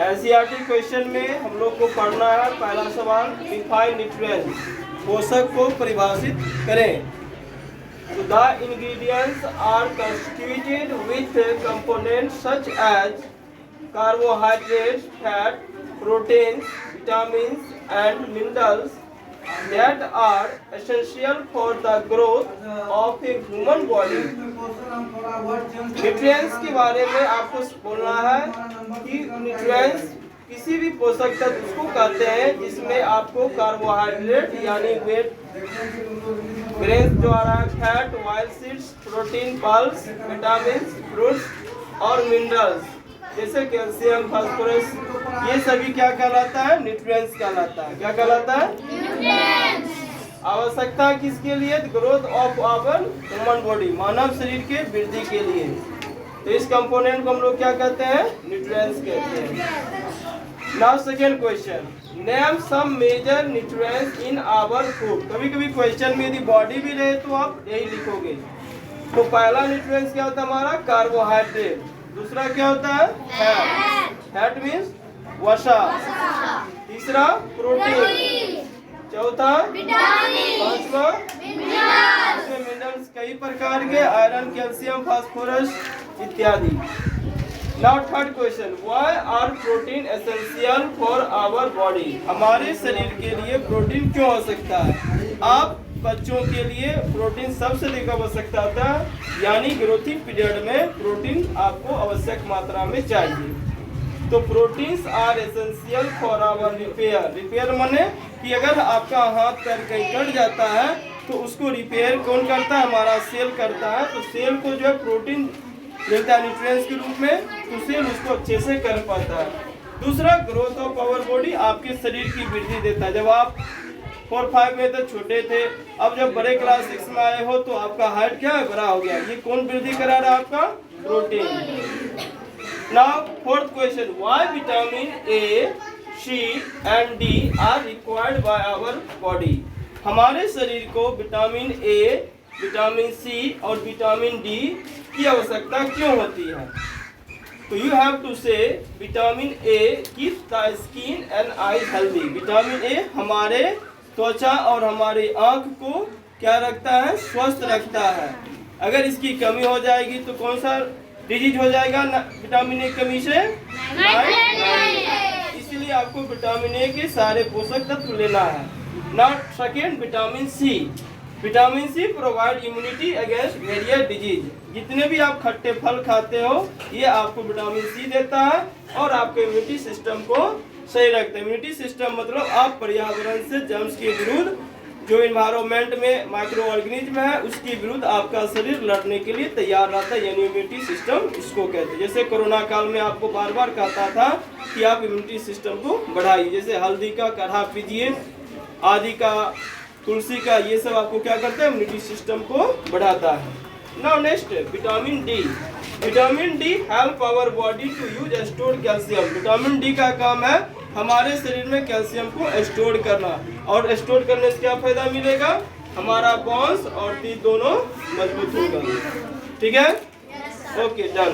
NCERT question में हम लोग को पढ़ना है पहला सवाल, डिफाइन न्यूट्रिएंट्स, पोषक को परिभाषित करें। So the ingredients are constituted with components such as carbohydrates, fat, proteins, vitamins and minerals that are essential for the growth of a human body. Nutrients के बारे में आपको बोलना है कि न्यूट्रिएंट्स किसी भी पोषक तत्व उसको कहते हैं जिसमें आपको कार्बोहाइड्रेट यानी ग्रेन्स द्वारा, fat, oil seeds, protein, pulse, vitamin, fruits और मिनरल्स जैसे कैल्शियम, फास्फोरस, ये सभी क्या कहलाता है? न्यूट्रिएंट्स कहलाता है। क्या कहलाता है? न्यूट्रिएंट्स। आवश्यकता किसके लिए? Growth of our human body, मानव शरीर के वृद्धि के लिए। तो इस कंपोनेंट को हम लोग क्या कहते हैं? न्यूट्रिएंट्स कहते हैं। Now second question, name some major nutrients in our food. कभी कभी क्वेश्चन में यदि बॉडी भी रहे तो आप यही लिखोगे। तो पहला न्यूट्रिएंट्स क्या होता है हमारा? कार्बोहाइड्रेट। दूसरा क्या होता है? फैट। फैट मीन्स वसा। तीसरा प्रोटीन। चौथा विटामिन। पांचवा मिनरल्स, कई प्रकार के, आयरन, कैल्शियम, फास्फोरस इत्यादि। Now third question, why are protein essential for our body. हमारे शरीर के लिए प्रोटीन क्यों आवश्यकता है? आप बच्चों के लिए प्रोटीन सबसे अधिक आवश्यकता होता है, यानी ग्रोथिंग पीरियड में प्रोटीन आपको आवश्यक मात्रा में चाहिए। तो proteins are essential for our repair. Repair माने कि अगर आपका हाथ पैर कहीं कट जाता है तो उसको रिपेयर कौन करता है? हमारा सेल करता है। तो सेल को जो है प्रोटीन मिलता है न्यूट्रिएंट्स के रूप में, तो सेल उसको अच्छे से कर पाता है। दूसरा, ग्रोथ ऑफ आवर बॉडी, आपके शरीर की वृद्धि देता है। जब आप 4-5 में तो छोटे थे, अब जब बड़े क्लास 6 में आए हो तो आपका हाइट क्या है? बड़ा हो गया। ये कौन वृद्धि करा रहा है? आपका protein. Now fourth question, why vitamin A, C and D are required by our body. हमारे शरीर को विटामिन ए, विटामिन सी और विटामिन डी की आवश्यकता क्यों होती है? तो यू हैव टू से vitamin A keep the skin and eyes healthy. Vitamin A हमारे त्वचा और हमारी आंख को क्या रखता है? स्वस्थ रखता है। अगर इसकी कमी हो जाएगी तो कौन सा डिजीज हो जाएगा विटामिन ए कमी से? इसलिए आपको विटामिन ए के सारे पोषक तत्व लेना है। Now second, vitamin C. Vitamin C provide immunity against various disease. जितने भी आप खट्टे फल खाते हो ये आपको विटामिन सी देता है और आपके इम्यूनिटी सिस्टम को सही रखता है। इम्यूनिटी सिस्टम मतलब आप पर्यावरण से जर्म्स के विरुद्ध, जो इन्वायरमेंट में माइक्रो ऑर्गेनिज्म है उसके विरुद्ध आपका शरीर लड़ने के लिए तैयार रहता है, यानी इम्यूनिटी सिस्टम इसको कहते हैं। जैसे कोरोना काल में आपको बार बार कहता था कि आप इम्यूनिटी सिस्टम को बढ़ाइए, जैसे हल्दी का काढ़ा पीजिए, आदि का, तुलसी का, ये सब आपको क्या करता है? इम्यूनिटी सिस्टम को बढ़ाता है। Now next, vitamin D. Vitamin D help our body to use store calcium. Vitamin D का काम है हमारे शरीर में कैल्शियम को स्टोर करना, और स्टोर करने से क्या फायदा मिलेगा? हमारा बोन्स और टीथ दोनों मजबूत होगा। ठीक है? Okay, done.